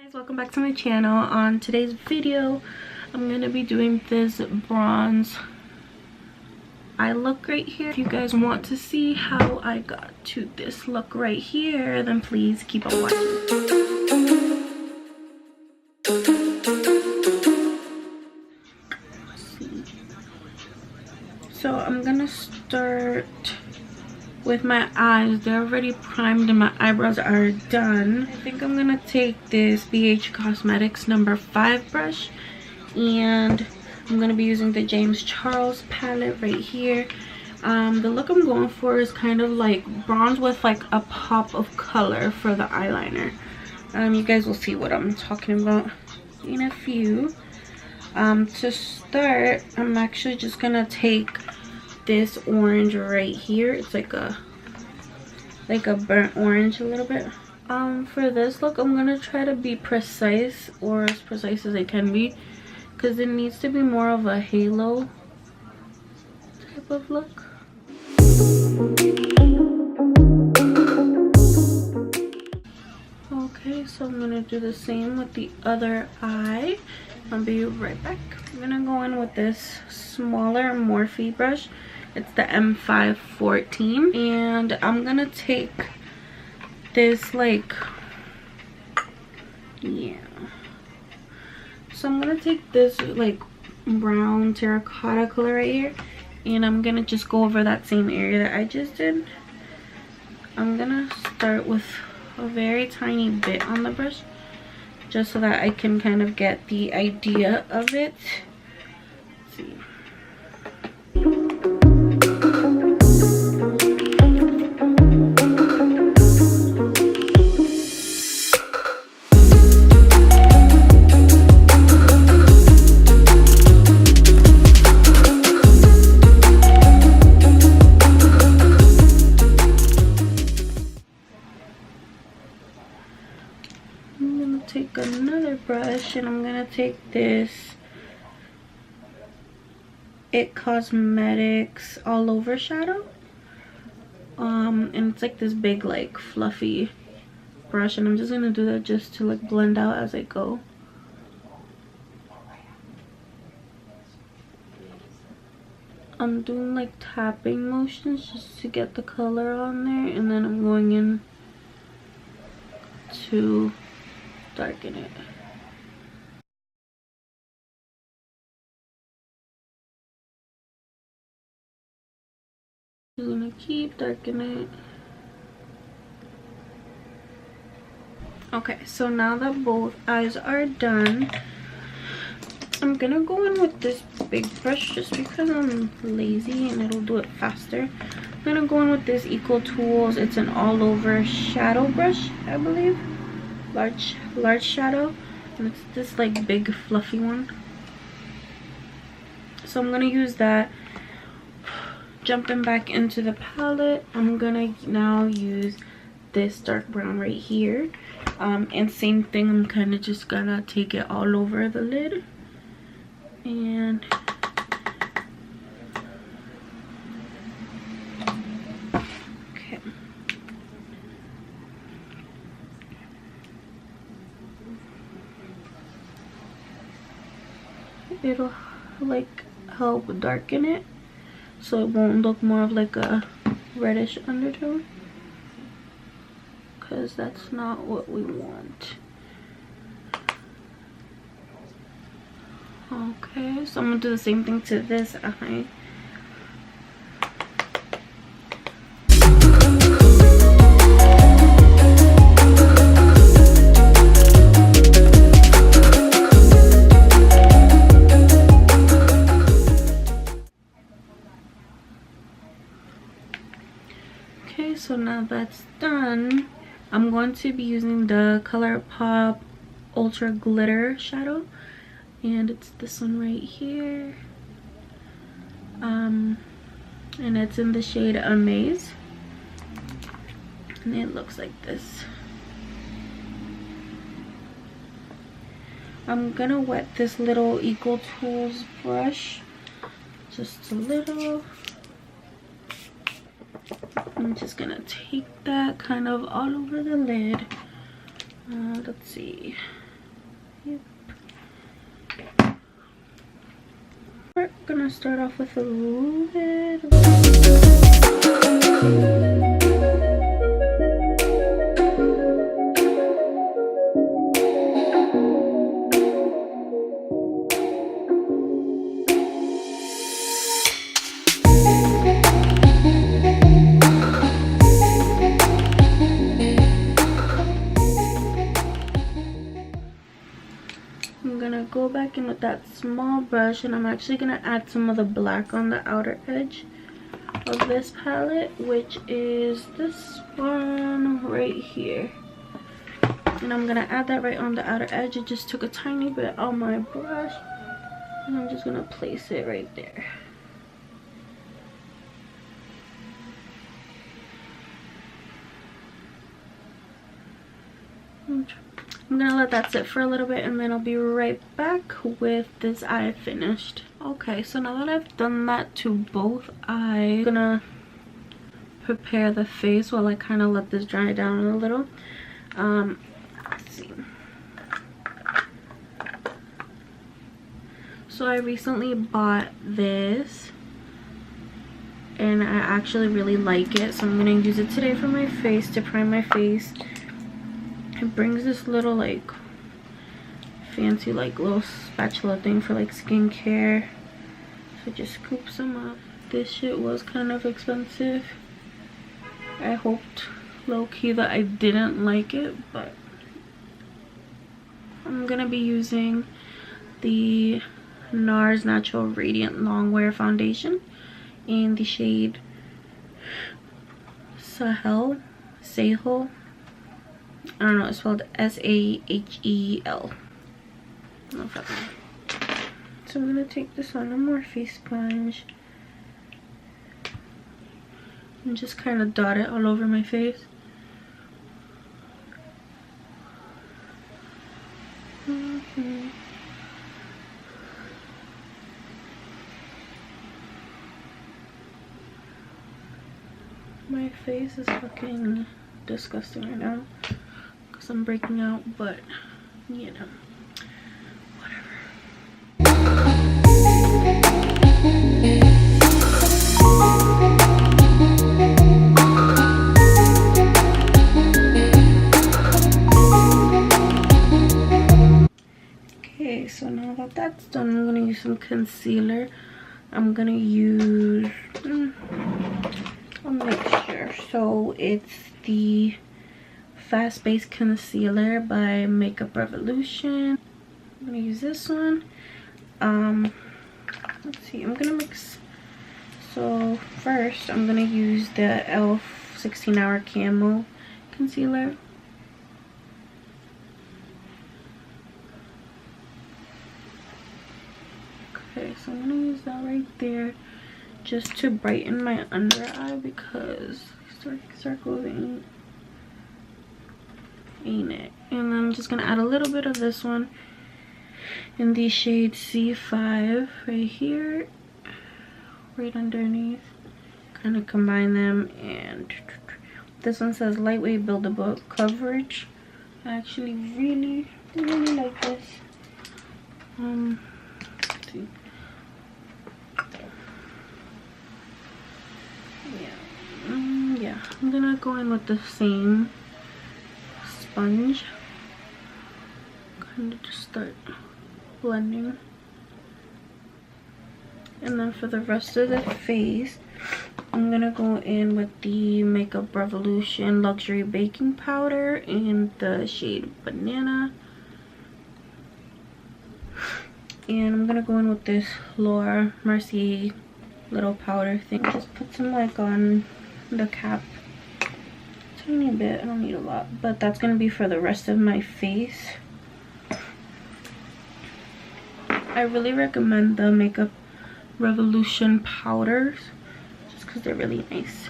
Guys, welcome back to my channel. On today's video I'm gonna be doing this bronze eye look right here. If you guys want to see how I got to this look right here, then please keep on watching. So I'm gonna start with my eyes. They're already primed and my eyebrows are done. I think I'm gonna take this BH Cosmetics number 5 brush, and I'm gonna be using the James Charles palette right here. The look I'm going for is kind of like bronze with like a pop of color for the eyeliner. You guys will see what I'm talking about in a few. To start, I'm actually just gonna take this orange right here. It's like a burnt orange a little bit. For this look I'm gonna try to be precise, or as precise as I can be, because it needs to be more of a halo type of look. Okay, so I'm gonna do the same with the other eye. I'll be right back. I'm gonna go in with this smaller Morphe brush. It's the M514, and I'm gonna take this so I'm gonna take this like brown terracotta color right here, and I'm gonna just go over that same area that I just did. I'm gonna start with a very tiny bit on the brush, just so that I can kind of get the idea of it. Let's see. Take another brush, and I'm gonna take this It Cosmetics All Over shadow, and it's like this big like fluffy brush, and I'm just gonna do that just to like blend out as I go. I'm doing like tapping motions just to get the color on there, and then I'm going in to darken it. I'm gonna keep darkening it. Okay, so now that both eyes are done, I'm gonna go in with this big brush just because I'm lazy and it'll do it faster. I'm gonna go in with this Equal Tools. It's an all over shadow brush, I believe. Large shadow, and it's this like big fluffy one. So I'm gonna use that. Jumping back into the palette, I'm gonna now use this dark brown right here, and same thing, I'm kind of just gonna take it all over the lid, and okay. It'll like help darken it so it won't look more of like a reddish undertone, because that's not what we want. Okay, so I'm gonna do the same thing to this eye. Okay, so now that's done, I'm going to be using the ColourPop Ultra Glitter shadow, and it's this one right here, and it's in the shade Amaze, and it looks like this. I'm gonna wet this little Equal Tools brush just a little. I'm just gonna take that kind of all over the lid. Let's see. Yep. We're gonna start off with a little bit of I'm gonna go back in with that small brush, and I'm actually gonna add some of the black on the outer edge of this palette, which is this one right here. And I'm gonna add that right on the outer edge. It just took a tiny bit on my brush, and I'm just gonna place it right there. I'm gonna let that sit for a little bit, and then I'll be right back with this eye finished. Okay, so now that I've done that to both eyes, I'm gonna prepare the face while I kind of let this dry down a little. Let's see. So I recently bought this, and I actually really like it, so I'm gonna use it today for my face, to prime my face. It brings this little like fancy like little spatula thing for like skincare, so just scoop some up. This shit was kind of expensive. I hoped low-key that I didn't like it, but I'm gonna be using the NARS Natural Radiant Longwear Foundation in the shade Sahel. I don't know, it's spelled S-A-H-E-L. I don't know if I can. So I'm gonna take this on a Morphe sponge and just kind of dot it all over my face. My face is fucking disgusting right now because I'm breaking out, but you know, whatever. Okay, so now that that's done, I'm gonna use some concealer. I'm gonna use a mixture. So it's the Fast Base Concealer by Makeup Revolution. I'm gonna use this one. Let's see, I'm gonna mix. So first I'm gonna use the E.L.F 16-Hour Camo Concealer. Okay, so I'm gonna use that right there just to brighten my under eye, because circles ain't it. And I'm just gonna add a little bit of this one in the shade C5 right here, right underneath. Kind of combine them, and this one says lightweight buildable coverage. I actually really like this. Let's see. Yeah, I'm gonna go in with the same sponge, kind of just start blending. And then for the rest of the face, I'm gonna go in with the Makeup Revolution Luxury Baking Powder in the shade Banana. And I'm gonna go in with this Laura Mercier little powder thing. Just put some like on the cap, tiny bit. I don't need a lot, but that's gonna be for the rest of my face. I really recommend the Makeup Revolution powders just because they're really nice.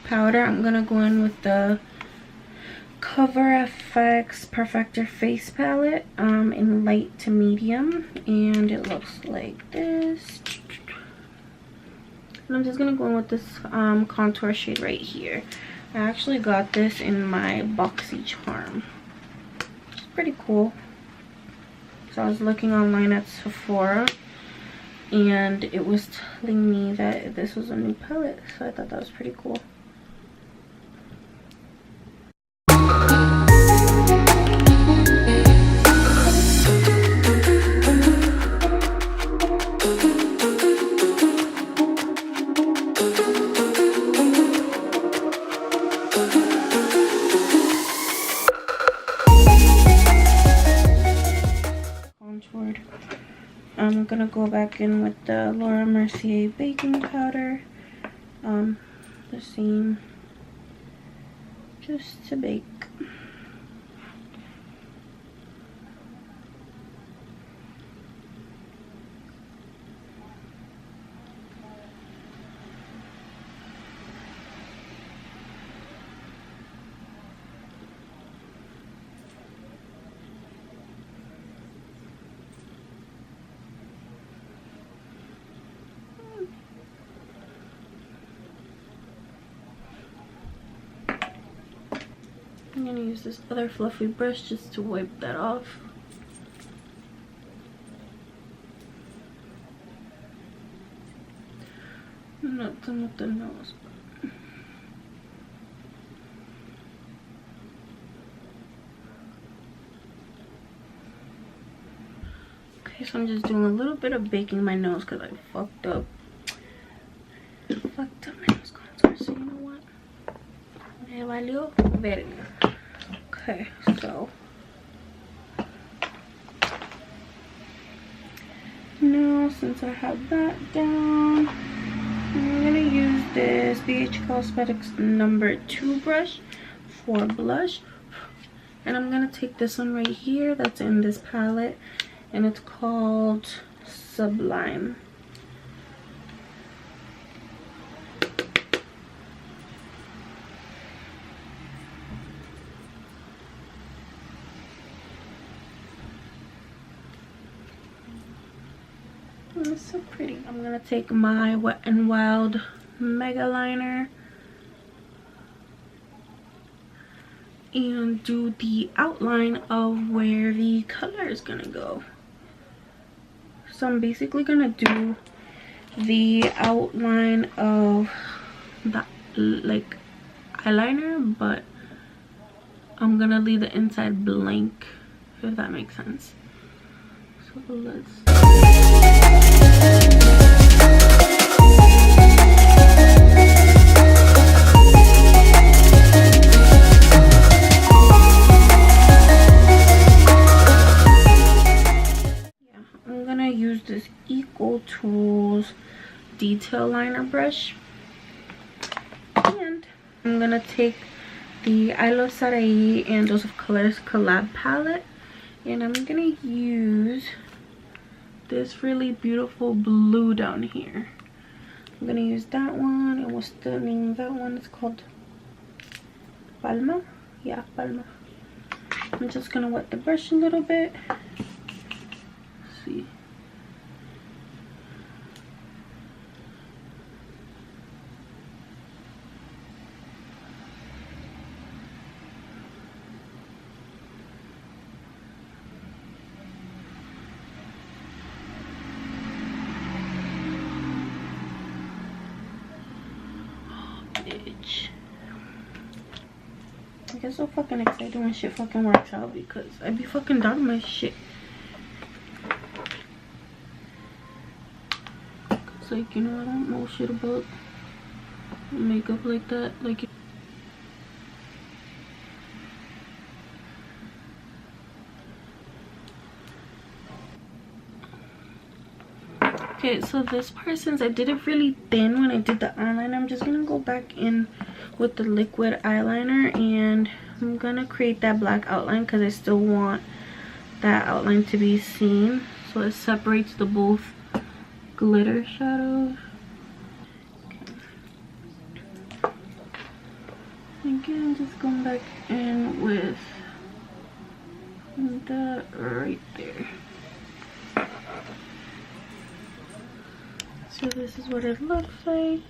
Powder, I'm gonna go in with the Cover FX Perfector Face Palette in light to medium, and it looks like this. And I'm just gonna go in with this contour shade right here. I actually got this in my Boxy Charm. It's pretty cool. So I was looking online at Sephora, and it was telling me that this was a new palette, so I thought that was pretty cool. I'm gonna go back in with the Laura Mercier baking powder, the same, just to bake. I'm gonna use this other fluffy brush just to wipe that off. I'm not done with the nose. Okay, so I'm just doing a little bit of baking my nose because I fucked up. My nose contour, so you know what? Me valió verga. Okay, so now since I have that down, I'm gonna use this BH Cosmetics #2 brush for blush, and I'm gonna take this one right here that's in this palette, and it's called Sublime. It's so pretty. I'm gonna take my Wet and Wild Megaliner and do the outline of where the color is gonna go. So I'm basically gonna do the outline of the like eyeliner, but I'm gonna leave the inside blank, if that makes sense. So let's use this Equal Tools detail liner brush, and I'm gonna take the iluvsarahii and Dose of Colors collab palette, and I'm gonna use this really beautiful blue down here. I'm gonna use that one, and what's the name of that one? It's called Palma. Yeah, Palma. I'm just gonna wet the brush a little bit. Let's see. I get so fucking excited when shit fucking works out, because I be fucking down my shit. It's like, you know, I don't know shit about makeup like that. Like, okay, so this part, since I did it really thin when I did the eyeliner, I'm just gonna go back in with the liquid eyeliner, and I'm gonna create that black outline because I still want that outline to be seen, so it separates the both glitter shadows. Okay. Again, just going back in with that right there. So this is what it looks like.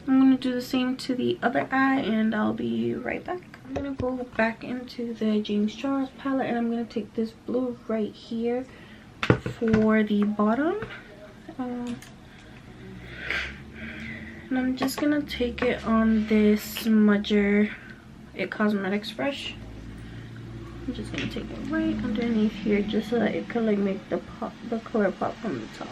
I'm going to do the same to the other eye and I'll be right back. I'm going to go back into the James Charles palette and I'm going to take this blue right here for the bottom. And I'm just going to take it on this smudger It Cosmetics brush. I'm just going to take it right underneath here just so that it could like make the color pop from the top.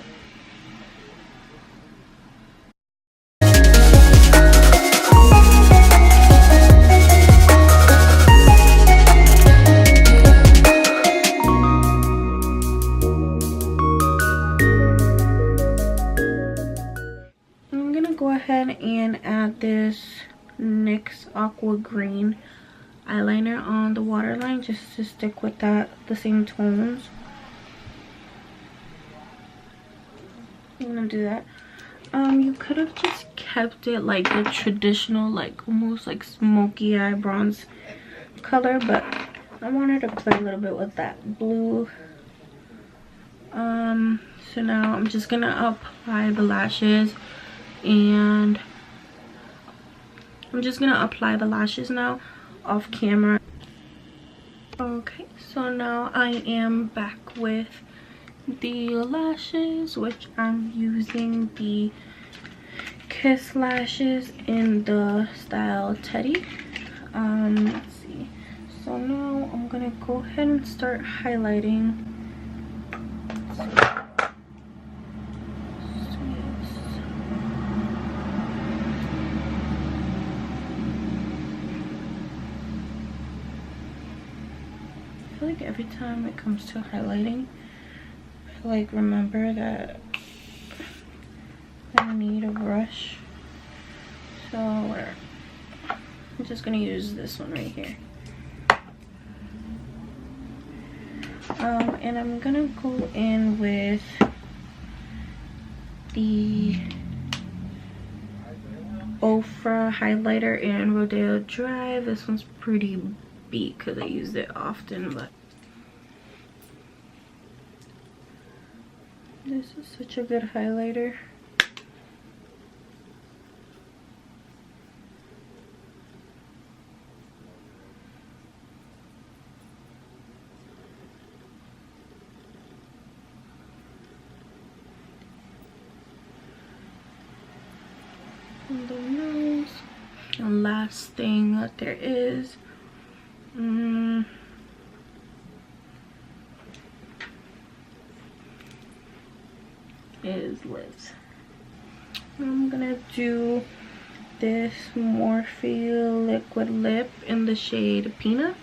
And add this NYX Aqua Green eyeliner on the waterline just to stick with the same tones. I'm gonna do that. You could have just kept it like the traditional, like almost like smoky eye bronze color, but I wanted to play a little bit with that blue. So now I'm just gonna apply the lashes, and I'm just gonna apply the lashes now off camera. Okay, so now I am back with the lashes, which I'm using the Kiss lashes in the style Teddy. Let's see. So now I'm gonna go ahead and start highlighting. I feel like every time it comes to highlighting, I like remember that I need a brush. So I'm just gonna use this one right here. And I'm gonna go in with the OFRA highlighter in Rodeo Dry. This one's pretty beat because I used it often, but this is such a good highlighter. And the nose. And last thing that there is lips. I'm gonna do this Morphe liquid lip in the shade Peanut.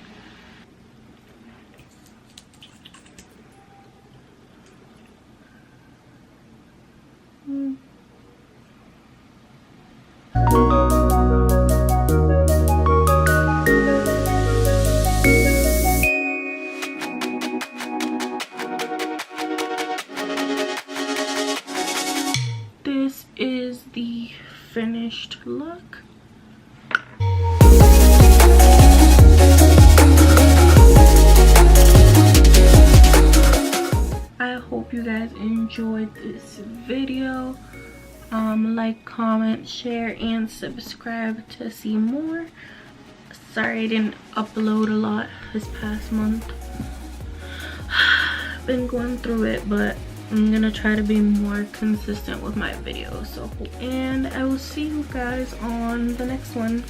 This is the finished look. I hope you guys enjoyed this video. Like, comment, share, and subscribe to see more. Sorry I didn't upload a lot this past month. Been going through it, but I'm gonna try to be more consistent with my videos. So, and I will see you guys on the next one.